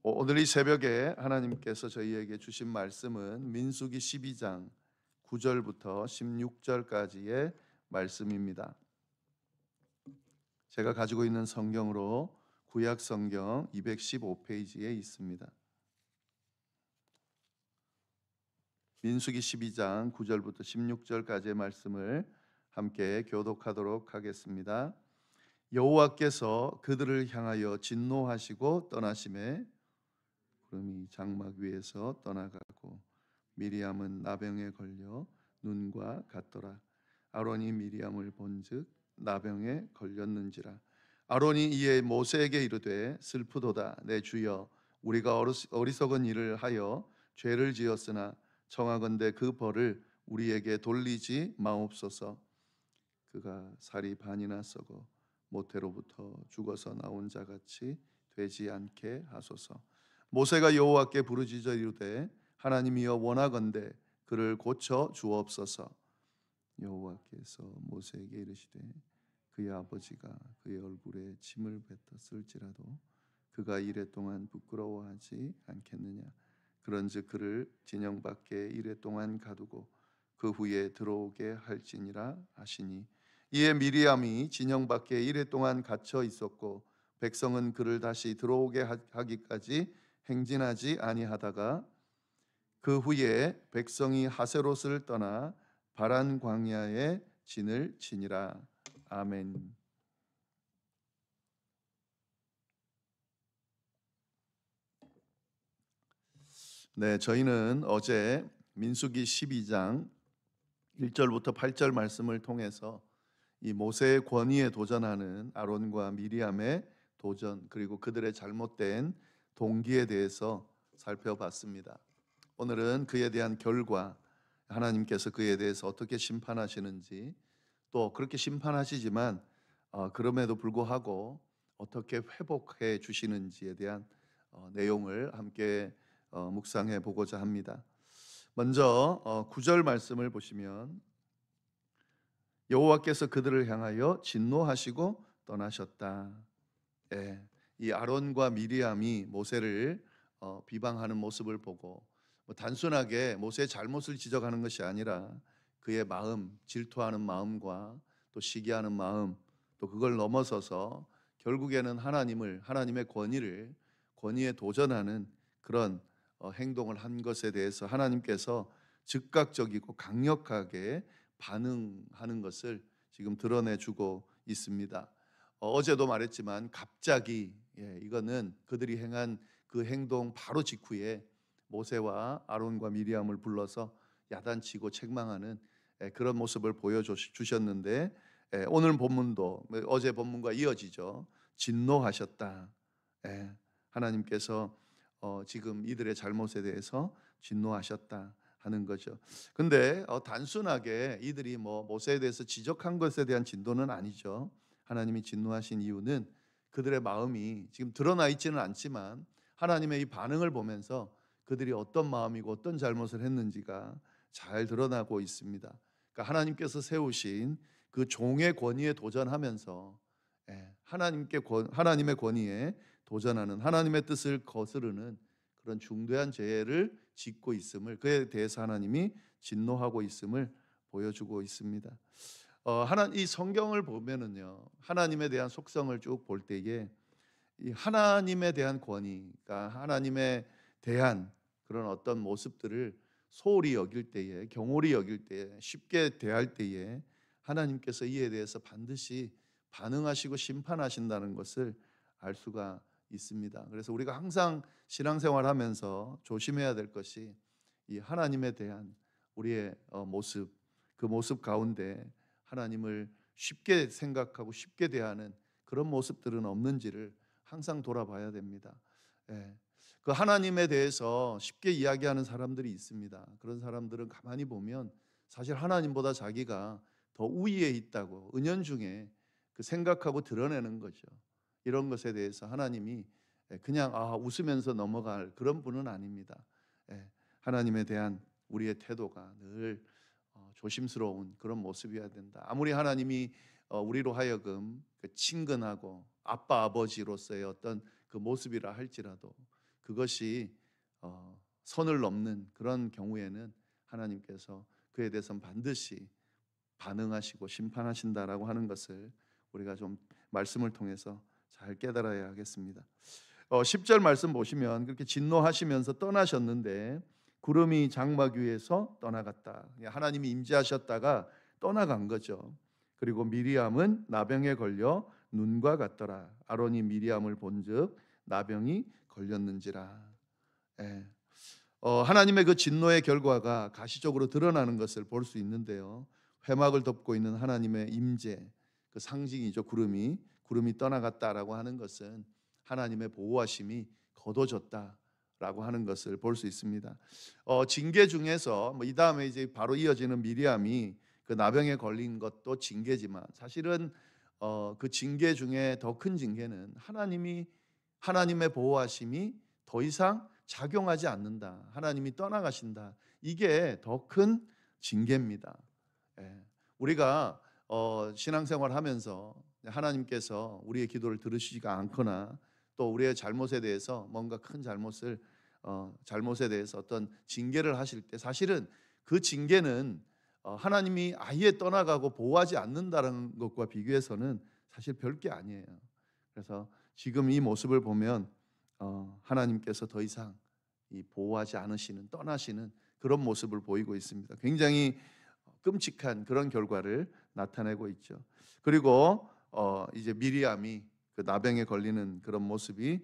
오늘 이 새벽에 하나님께서 저희에게 주신 말씀은 민수기 12장 9절부터 16절까지의 말씀입니다. 제가 가지고 있는 성경으로 구약 성경 215페이지에 있습니다. 민수기 12장 9절부터 16절까지의 말씀을 함께 교독하도록 하겠습니다. 여호와께서 그들을 향하여 진노하시고 떠나심에 구름이 장막 위에서 떠나가고 미리암은 나병에 걸려 눈과 같더라. 아론이 미리암을 본즉 나병에 걸렸는지라. 아론이 이에 모세에게 이르되 슬프도다 내 주여 우리가 어리석은 일을 하여 죄를 지었으나 청하건대 그 벌을 우리에게 돌리지 마옵소서. 그가 살이 반이나 썩어 모태로부터 죽어서 나온 자같이 되지 않게 하소서. 모세가 여호와께 부르짖어 이르되 하나님이여 원하건대 그를 고쳐 주옵소서. 여호와께서 모세에게 이르시되 그의 아버지가 그의 얼굴에 침을 뱉었을지라도 그가 이레 동안 부끄러워하지 않겠느냐. 그런즉 그를 진영 밖에 이레 동안 가두고 그 후에 들어오게 할지니라 하시니, 이에 미리암이 진영 밖에 이레 동안 갇혀 있었고 백성은 그를 다시 들어오게 하기까지 행진하지 아니하다가 그 후에 백성이 하세롯을 떠나 바란 광야에 진을 치니라. 아멘. 네, 저희는 어제 민수기 12장 1절부터 8절 말씀을 통해서 이 모세의 권위에 도전하는 아론과 미리암의 도전, 그리고 그들의 잘못된 동기에 대해서 살펴봤습니다. 오늘은 그에 대한 결과, 하나님께서 그에 대해서 어떻게 심판하시는지, 또 그렇게 심판하시지만 그럼에도 불구하고 어떻게 회복해 주시는지에 대한 내용을 함께 묵상해 보고자 합니다. 먼저 9절 말씀을 보시면 여호와께서 그들을 향하여 진노하시고 떠나셨다. 예, 이 아론과 미리암이 모세를 비방하는 모습을 보고 단순하게 모세의 잘못을 지적하는 것이 아니라 그의 마음, 질투하는 마음과 또 시기하는 마음, 또 그걸 넘어서서 결국에는 하나님의 권위에 도전하는 그런 행동을 한 것에 대해서 하나님께서 즉각적이고 강력하게 반응하는 것을 지금 드러내주고 있습니다. 어제도 말했지만 갑자기, 이거는 그들이 행한 그 행동 바로 직후에 모세와 아론과 미리암을 불러서 야단치고 책망하는 그런 모습을 보여주셨는데, 오늘 본문도 어제 본문과 이어지죠. 진노하셨다. 하나님께서 지금 이들의 잘못에 대해서 진노하셨다 하는 거죠. 근데 단순하게 이들이 모세에 대해서 지적한 것에 대한 진노는 아니죠. 하나님이 진노하신 이유는 그들의 마음이 지금 드러나 있지는 않지만 하나님의 이 반응을 보면서 그들이 어떤 마음이고 어떤 잘못을 했는지가 잘 드러나고 있습니다. 그러니까 하나님께서 세우신 그 종의 권위에 도전하면서 하나님의 권위에 도전하는, 하나님의 뜻을 거스르는 그런 중대한 죄를 짓고 있음을, 그에 대해서 하나님이 진노하고 있음을 보여주고 있습니다. 이 성경을 보면은요, 하나님에 대한 속성을 쭉 볼 때에 이 하나님에 대한 권위, 그러니까 하나님에 대한 그런 어떤 모습들을 소홀히 여길 때에, 경홀히 여길 때에, 쉽게 대할 때에 하나님께서 이에 대해서 반드시 반응하시고 심판하신다는 것을 알 수가 있습니다. 그래서 우리가 항상 신앙생활하면서 조심해야 될 것이 이 하나님에 대한 우리의 모습, 그 모습 가운데 하나님을 쉽게 생각하고 쉽게 대하는 그런 모습들은 없는지를 항상 돌아봐야 됩니다. 그 하나님에 대해서 쉽게 이야기하는 사람들이 있습니다. 그런 사람들은 가만히 보면 사실 하나님보다 자기가 더 우위에 있다고 은연중에 그 생각하고 드러내는 거죠. 이런 것에 대해서 하나님이 그냥 웃으면서 넘어갈 그런 분은 아닙니다. 하나님에 대한 우리의 태도가 늘 조심스러운 그런 모습이어야 된다. 아무리 하나님이 우리로 하여금 친근하고 아빠 아버지로서의 어떤 그 모습이라 할지라도 그것이 선을 넘는 그런 경우에는 하나님께서 그에 대해서는 반드시 반응하시고 심판하신다라고 하는 것을 우리가 좀 말씀을 통해서 잘 깨달아야 하겠습니다. 10절 말씀 보시면 그렇게 진노하시면서 떠나셨는데 구름이 장막 위에서 떠나갔다. 하나님이 임재하셨다가 떠나간 거죠. 그리고 미리암은 나병에 걸려 눈과 같더라. 아론이 미리암을 본즉 나병이 걸렸는지라. 예. 하나님의 그 진노의 결과가 가시적으로 드러나는 것을 볼 수 있는데요. 회막을 덮고 있는 하나님의 임재, 그 상징이죠. 구름이 떠나갔다라고 하는 것은 하나님의 보호하심이 거둬졌다라고 하는 것을 볼 수 있습니다. 징계 중에서 이 다음에 이제 바로 이어지는 미리암이 그 나병에 걸린 것도 징계지만 사실은 그 징계 중에 더 큰 징계는 하나님의 보호하심이 더 이상 작용하지 않는다. 하나님이 떠나가신다. 이게 더 큰 징계입니다. 우리가 신앙생활하면서 하나님께서 우리의 기도를 들으시지가 않거나 또 우리의 잘못에 대해서 뭔가 큰 잘못에 대해서 어떤 징계를 하실 때 사실은 그 징계는 하나님이 아예 떠나가고 보호하지 않는다는 것과 비교해서는 사실 별게 아니에요. 그래서 지금 이 모습을 보면 하나님께서 더 이상 이 보호하지 않으시는 떠나시는 그런 모습을 보이고 있습니다. 굉장히 끔찍한 그런 결과를 나타내고 있죠. 그리고 이제 미리암이 그 나병에 걸리는 그런 모습이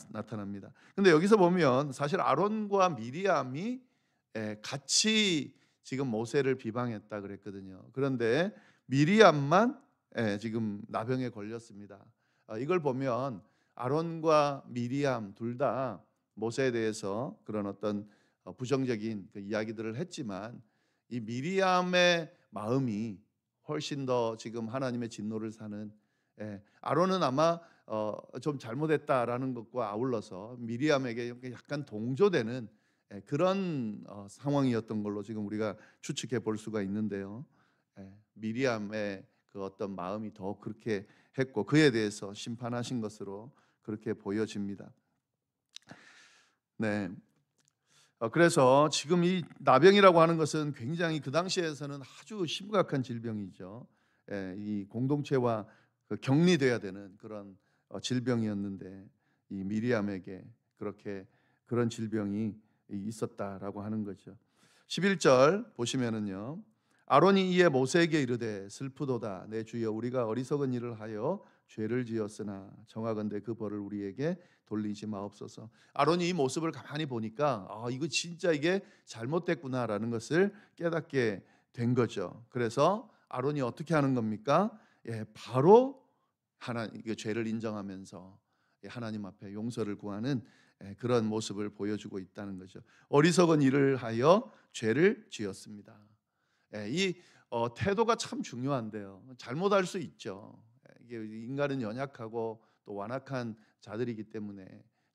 나타납니다. 근데 여기서 보면 사실 아론과 미리암이 같이 지금 모세를 비방했다 그랬거든요. 그런데 미리암만 지금 나병에 걸렸습니다. 이걸 보면 아론과 미리암 둘 다 모세에 대해서 그런 어떤 부정적인 그 이야기들을 했지만 이 미리암의 마음이 훨씬 더 지금 하나님의 진노를 사는 아론은 아마 좀 잘못했다라는 것과 아울러서 미리암에게 약간 동조되는 그런 상황이었던 걸로 지금 우리가 추측해 볼 수가 있는데요. 미리암의 그 어떤 마음이 더 그렇게 했고 그에 대해서 심판하신 것으로 그렇게 보여집니다. 네. 그래서 지금 이 나병이라고 하는 것은 굉장히 그 당시에서는 아주 심각한 질병이죠. 이 공동체와 격리돼야 되는 그런 질병이었는데 이 미리암에게 그렇게 그런 질병이 있었다라고 하는 거죠. 11절 보시면은요. 아론이 이에 모세에게 이르되 슬프도다 내 주여 우리가 어리석은 일을 하여 죄를 지었으나 정하건대 그 벌을 우리에게 돌리지 마옵소서. 아론이 이 모습을 가만히 보니까 이거 진짜 이게 잘못됐구나라는 것을 깨닫게 된 거죠. 그래서 아론이 어떻게 하는 겁니까? 바로 하나님 죄를 인정하면서 하나님 앞에 용서를 구하는 그런 모습을 보여주고 있다는 거죠. 어리석은 일을 하여 죄를 지었습니다. 이 태도가 참 중요한데요. 잘못할 수 있죠. 이게 인간은 연약하고 또 완악한 자들이기 때문에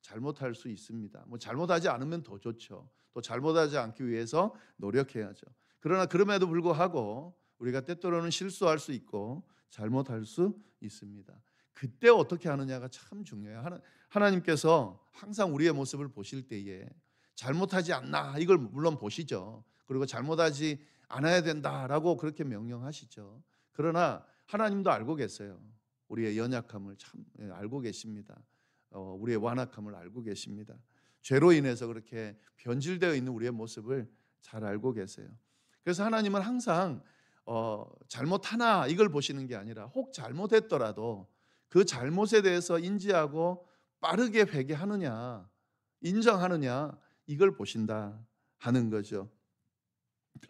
잘못할 수 있습니다. 뭐 잘못하지 않으면 더 좋죠. 또 잘못하지 않기 위해서 노력해야죠. 그러나 그럼에도 불구하고 우리가 때때로는 실수할 수 있고 잘못할 수 있습니다. 그때 어떻게 하느냐가 참 중요해요. 하나님께서 항상 우리의 모습을 보실 때에 잘못하지 않나 이걸 물론 보시죠. 그리고 잘못하지 않아야 된다라고 그렇게 명령하시죠. 그러나 하나님도 알고 계세요. 우리의 연약함을 참 알고 계십니다. 우리의 완악함을 알고 계십니다. 죄로 인해서 그렇게 변질되어 있는 우리의 모습을 잘 알고 계세요. 그래서 하나님은 항상 잘못하나 이걸 보시는 게 아니라 혹 잘못했더라도 그 잘못에 대해서 인지하고 빠르게 회개하느냐 인정하느냐 이걸 보신다 하는 거죠.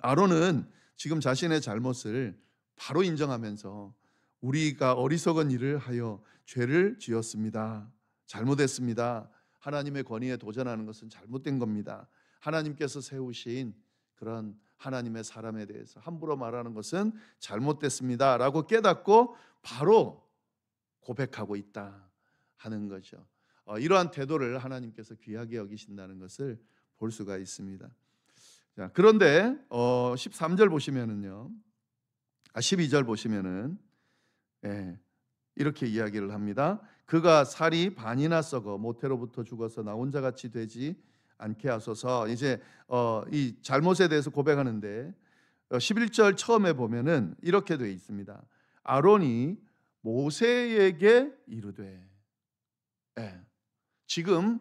아론은 지금 자신의 잘못을 바로 인정하면서 우리가 어리석은 일을 하여 죄를 지었습니다. 잘못했습니다. 하나님의 권위에 도전하는 것은 잘못된 겁니다. 하나님께서 세우신 그런 하나님의 사람에 대해서 함부로 말하는 것은 잘못됐습니다 라고 깨닫고 바로 고백하고 있다 하는 거죠. 이러한 태도를 하나님께서 귀하게 여기신다는 것을 볼 수가 있습니다. 자, 그런데 13절 보시면은요. 12절 보시면은 이렇게 이야기를 합니다. 그가 살이 반이나 썩어 모태로부터 죽어서 나 혼자 같이 되지 않게 하소서. 이제 이 잘못에 대해서 고백하는데 11절 처음에 보면은 이렇게 되어 있습니다. 아론이 모세에게 이르되, 예, 지금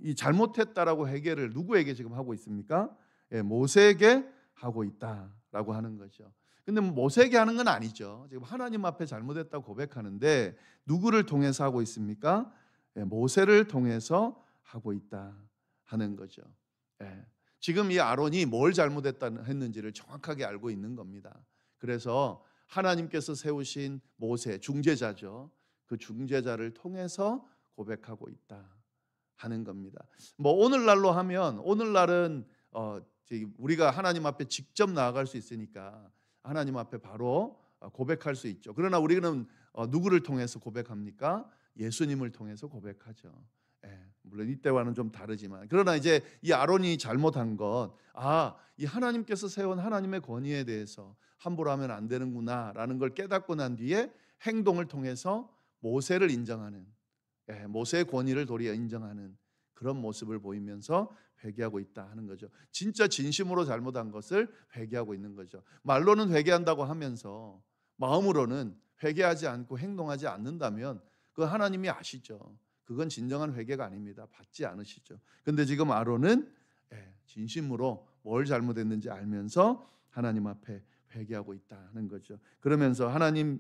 이 잘못했다라고 회개를 누구에게 지금 하고 있습니까? 예, 모세에게 하고 있다라고 하는 거죠. 근데 모세에게 하는 건 아니죠. 지금 하나님 앞에 잘못했다고 고백하는데 누구를 통해서 하고 있습니까? 예, 모세를 통해서 하고 있다 하는 거죠. 예. 지금 이 아론이 뭘 잘못했는지를 정확하게 알고 있는 겁니다. 그래서 하나님께서 세우신 모세 중재자죠. 그 중재자를 통해서 고백하고 있다 하는 겁니다. 뭐 오늘날로 하면 오늘날은 우리가 하나님 앞에 직접 나아갈 수 있으니까 하나님 앞에 바로 고백할 수 있죠. 그러나 우리는 누구를 통해서 고백합니까? 예수님을 통해서 고백하죠. 예, 물론 이때와는 좀 다르지만 그러나 이제 이 아론이 잘못한 것, 이 하나님께서 세운 하나님의 권위에 대해서 함부로 하면 안 되는구나라는 걸 깨닫고 난 뒤에 행동을 통해서 모세를 인정하는, 모세의 권위를 도리어 인정하는 그런 모습을 보이면서 회개하고 있다 하는 거죠. 진짜 진심으로 잘못한 것을 회개하고 있는 거죠. 말로는 회개한다고 하면서 마음으로는 회개하지 않고 행동하지 않는다면 그 하나님이 아시죠. 그건 진정한 회개가 아닙니다. 받지 않으시죠. 근데 지금 아론은 진심으로 뭘 잘못했는지 알면서 하나님 앞에 회개하고 있다는 거죠. 그러면서 하나님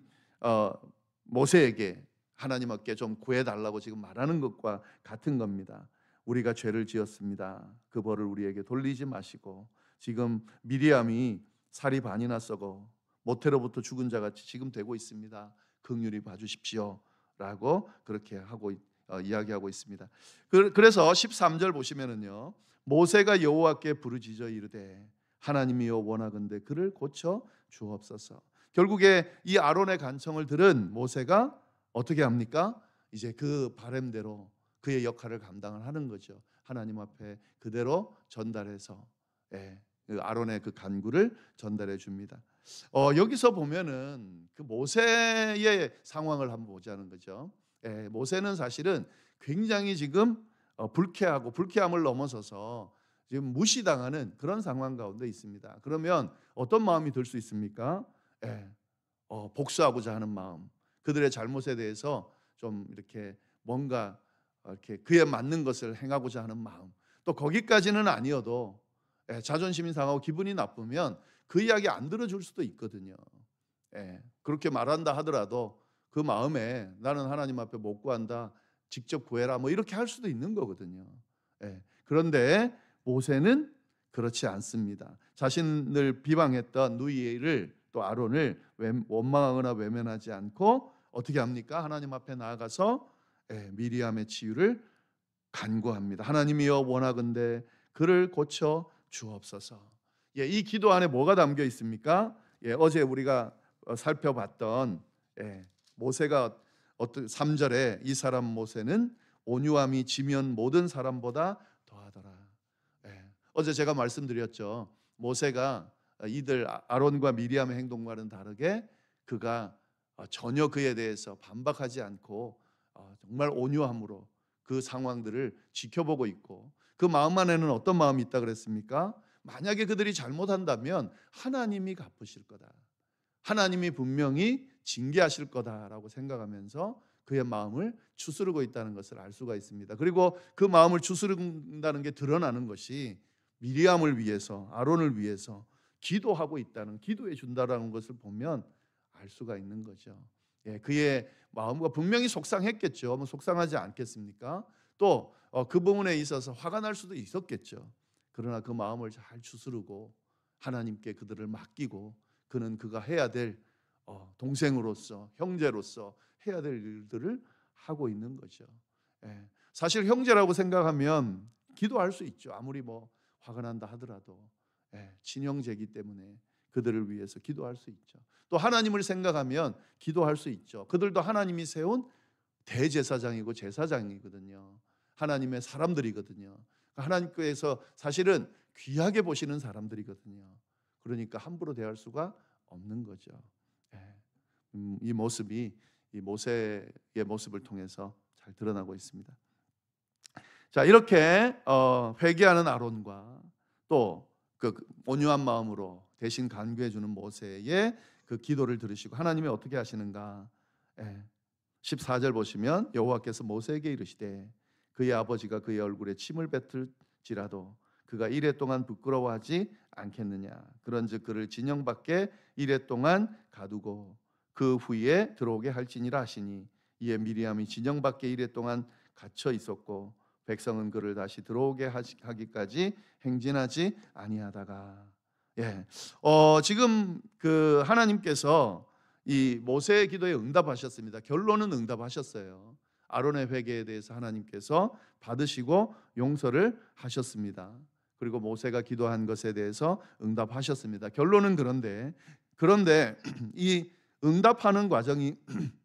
모세에게 하나님께 좀 구해달라고 지금 말하는 것과 같은 겁니다. 우리가 죄를 지었습니다. 그 벌을 우리에게 돌리지 마시고 지금 미리암이 살이 반이나 썩어 모태로부터 죽은 자같이 지금 되고 있습니다. 긍휼히 봐주십시오 라고 그렇게 하고 이야기하고 있습니다. 그래서 13절 보시면은요, 모세가 여호와께 부르짖어 이르되 하나님이여 원하건대 그를 고쳐 주옵소서. 결국에 이 아론의 간청을 들은 모세가 어떻게 합니까? 이제 그 바람대로 그의 역할을 감당을 하는 거죠. 하나님 앞에 그대로 전달해서 그 아론의 그 간구를 전달해 줍니다. 여기서 보면은 그 모세의 상황을 한번 보자는 거죠. 모세는 사실은 굉장히 지금 불쾌하고 불쾌함을 넘어서서 지금 무시당하는 그런 상황 가운데 있습니다. 그러면 어떤 마음이 들 수 있습니까? 복수하고자 하는 마음, 그들의 잘못에 대해서 좀 이렇게 뭔가 이렇게 그에 맞는 것을 행하고자 하는 마음, 또 거기까지는 아니어도 자존심이 상하고 기분이 나쁘면 그 이야기 안 들어줄 수도 있거든요. 그렇게 말한다 하더라도 그 마음에 나는 하나님 앞에 못 구한다, 직접 구해라, 뭐 이렇게 할 수도 있는 거거든요. 그런데 모세는 그렇지 않습니다. 자신을 비방했던 누이를 또 아론을 원망하거나 외면하지 않고 어떻게 합니까? 하나님 앞에 나아가서 미리암의 치유를 간구합니다. 하나님이여 원하건대 그를 고쳐 주옵소서. 이 기도 안에 뭐가 담겨 있습니까? 어제 우리가 살펴봤던 모세가 3절에 이 사람 모세는 온유함이 지면 모든 사람보다 더하더라. 어제 제가 말씀드렸죠. 모세가 이들 아론과 미리암의 행동과는 다르게 그가 전혀 그에 대해서 반박하지 않고 정말 온유함으로 그 상황들을 지켜보고 있고, 그 마음 안에는 어떤 마음이 있다 그랬습니까? 만약에 그들이 잘못한다면 하나님이 갚으실 거다, 하나님이 분명히 징계하실 거다라고 생각하면서 그의 마음을 추스르고 있다는 것을 알 수가 있습니다. 그리고 그 마음을 추스른다는 게 드러나는 것이 미리암을 위해서, 아론을 위해서 기도하고 있다는, 기도해 준다라는 것을 보면 알 수가 있는 거죠. 그의 마음과 분명히 속상했겠죠. 뭐 속상하지 않겠습니까? 또 그 부분에 있어서 화가 날 수도 있었겠죠. 그러나 그 마음을 잘 추스르고 하나님께 그들을 맡기고 그는 그가 해야 될 동생으로서, 형제로서 해야 될 일들을 하고 있는 거죠. 사실 형제라고 생각하면 기도할 수 있죠. 아무리 뭐 화가 난다 하더라도 친형제이기 때문에 그들을 위해서 기도할 수 있죠. 또 하나님을 생각하면 기도할 수 있죠. 그들도 하나님이 세운 대제사장이고 제사장이거든요. 하나님의 사람들이거든요. 하나님께서 사실은 귀하게 보시는 사람들이거든요. 그러니까 함부로 대할 수가 없는 거죠. 이 모습이 이 모세의 모습을 통해서 잘 드러나고 있습니다. 자, 이렇게 회개하는 아론과 또 그 온유한 마음으로 대신 간구해 주는 모세의 그 기도를 들으시고 하나님이 어떻게 하시는가? 14절 보시면 여호와께서 모세에게 이르시되 그의 아버지가 그의 얼굴에 침을 뱉을지라도 그가 이레 동안 부끄러워하지 않겠느냐? 그런즉 그를 진영 밖에 이레 동안 가두고 그 후에 들어오게 할지니라 하시니 이에 미리암이 진영 밖에 이레 동안 갇혀 있었고 백성은 그를 다시 들어오게 하기까지 행진하지 아니하다가 지금 그 하나님께서 이 모세의 기도에 응답하셨습니다. 결론은 응답하셨어요. 아론의 회개에 대해서 하나님께서 받으시고 용서를 하셨습니다. 그리고 모세가 기도한 것에 대해서 응답하셨습니다. 결론은 그런데 이 응답하는 과정이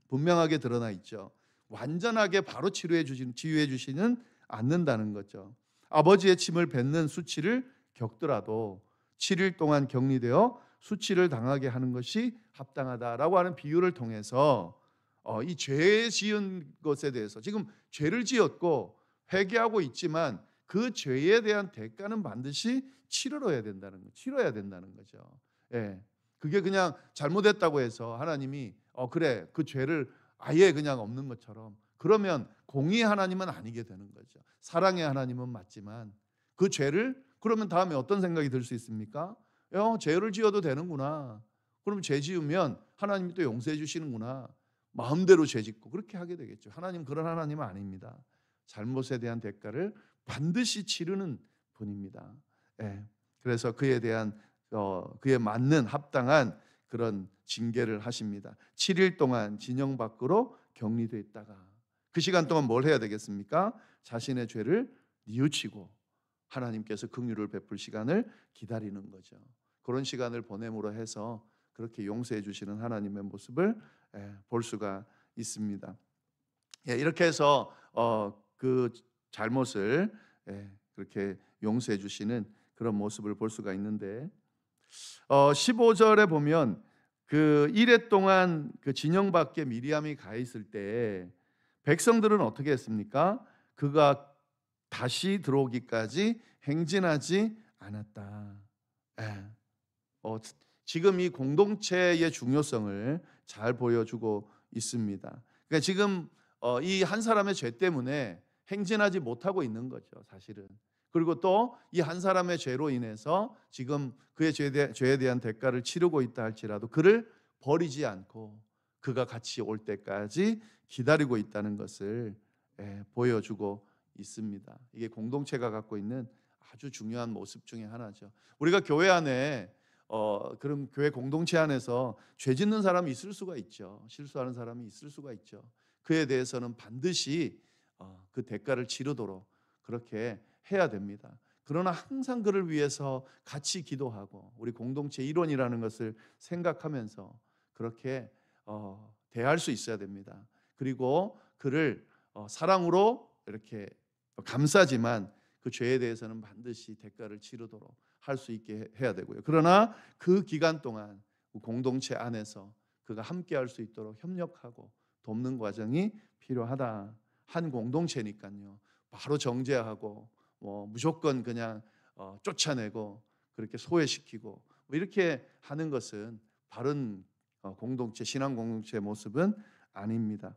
분명하게 드러나 있죠. 완전하게 바로 치유해 주시는 않는다는 거죠. 아버지의 침을 뱉는 수치를 겪더라도 7일 동안 격리되어 수치를 당하게 하는 것이 합당하다라고 하는 비유를 통해서 이 죄 지은 것에 대해서 지금 죄를 지었고 회개하고 있지만 그 죄에 대한 대가는 반드시 치러야 된다는 거죠. 그게 그냥 잘못했다고 해서 하나님이 그래 그 죄를 아예 그냥 없는 것처럼 그러면 공의의 하나님은 아니게 되는 거죠. 사랑의 하나님은 맞지만 그 죄를 그러면 다음에 어떤 생각이 들 수 있습니까? 죄를 지어도 되는구나. 그럼 죄 지으면 하나님이 또 용서해 주시는구나. 마음대로 죄 짓고 그렇게 하게 되겠죠. 하나님 그런 하나님은 아닙니다. 잘못에 대한 대가를 반드시 치르는 분입니다. 그래서 그에 대한 그에 맞는 합당한 그런 징계를 하십니다. 7일 동안 진영 밖으로 격리되어 있다가 그 시간 동안 뭘 해야 되겠습니까? 자신의 죄를 뉘우치고 하나님께서 긍휼을 베풀 시간을 기다리는 거죠. 그런 시간을 보냄으로 해서 그렇게 용서해 주시는 하나님의 모습을 볼 수가 있습니다. 이렇게 해서 그 잘못을 그렇게 용서해 주시는 그런 모습을 볼 수가 있는데 15절에 보면 그 이레 동안 그 진영 밖에 미리암이 가 있을 때 백성들은 어떻게 했습니까? 그가 다시 들어오기까지 행진하지 않았다. 지금 이 공동체의 중요성을 잘 보여주고 있습니다. 그러니까 지금 이 한 사람의 죄 때문에 행진하지 못하고 있는 거죠, 사실은. 그리고 또 이 한 사람의 죄로 인해서 지금 그의 죄에 대한 대가를 치르고 있다 할지라도 그를 버리지 않고 그가 같이 올 때까지 기다리고 있다는 것을 보여주고 있습니다. 이게 공동체가 갖고 있는 아주 중요한 모습 중에 하나죠. 우리가 교회 안에 그런 교회 공동체 안에서 죄 짓는 사람이 있을 수가 있죠. 실수하는 사람이 있을 수가 있죠. 그에 대해서는 반드시 그 대가를 치르도록 그렇게 해야 됩니다. 그러나 항상 그를 위해서 같이 기도하고 우리 공동체 일원이라는 것을 생각하면서 그렇게 대할 수 있어야 됩니다. 그리고 그를 사랑으로 이렇게 감싸지만 그 죄에 대해서는 반드시 대가를 치르도록 할 수 있게 해야 되고요. 그러나 그 기간 동안 공동체 안에서 그가 함께 할 수 있도록 협력하고 돕는 과정이 필요하다. 한 공동체니까요. 바로 정죄하고 무조건 그냥 쫓아내고 그렇게 소외시키고 이렇게 하는 것은 바른 공동체, 신앙 공동체의 모습은 아닙니다.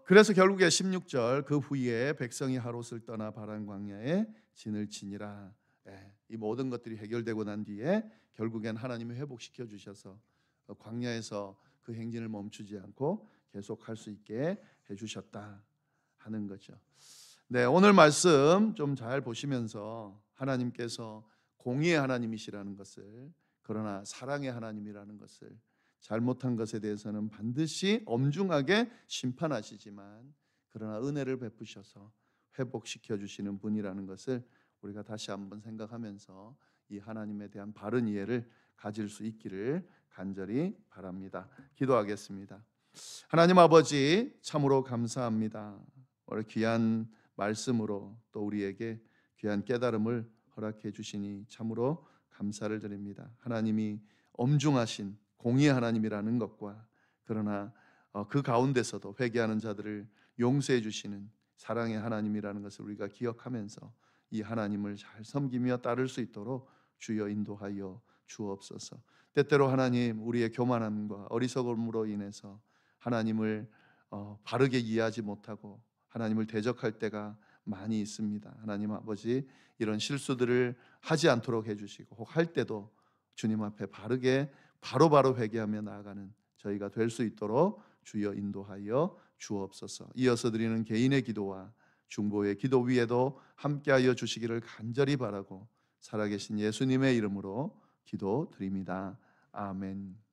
그래서 결국에 16절 그 후에 백성이 하롯을 떠나 바란 광야에 진을 치니라. 이 모든 것들이 해결되고 난 뒤에 결국엔 하나님이 회복시켜 주셔서 광야에서 그 행진을 멈추지 않고 계속할 수 있게 해주셨다 하는 거죠. 오늘 말씀 좀 잘 보시면서 하나님께서 공의의 하나님이시라는 것을 그러나 사랑의 하나님이라는 것을 잘못한 것에 대해서는 반드시 엄중하게 심판하시지만 그러나 은혜를 베푸셔서 회복시켜 주시는 분이라는 것을 우리가 다시 한번 생각하면서 이 하나님에 대한 바른 이해를 가질 수 있기를 간절히 바랍니다. 기도하겠습니다. 하나님 아버지 참으로 감사합니다. 오늘 귀한 말씀으로 또 우리에게 귀한 깨달음을 허락해 주시니 참으로 감사를 드립니다. 하나님이 엄중하신 공의의 하나님이라는 것과, 그러나 그 가운데서도 회개하는 자들을 용서해 주시는 사랑의 하나님이라는 것을 우리가 기억하면서 이 하나님을 잘 섬기며 따를 수 있도록 주여 인도하여 주옵소서. 때때로 하나님, 우리의 교만함과 어리석음으로 인해서 하나님을 바르게 이해하지 못하고 하나님을 대적할 때가 많이 있습니다. 하나님 아버지, 이런 실수들을 하지 않도록 해주시고, 혹 할 때도 주님 앞에 바르게 바로바로 회개하며 나아가는 저희가 될 수 있도록 주여 인도하여 주옵소서. 이어서 드리는 개인의 기도와 중보의 기도 위에도 함께하여 주시기를 간절히 바라고 살아계신 예수님의 이름으로 기도드립니다. 아멘.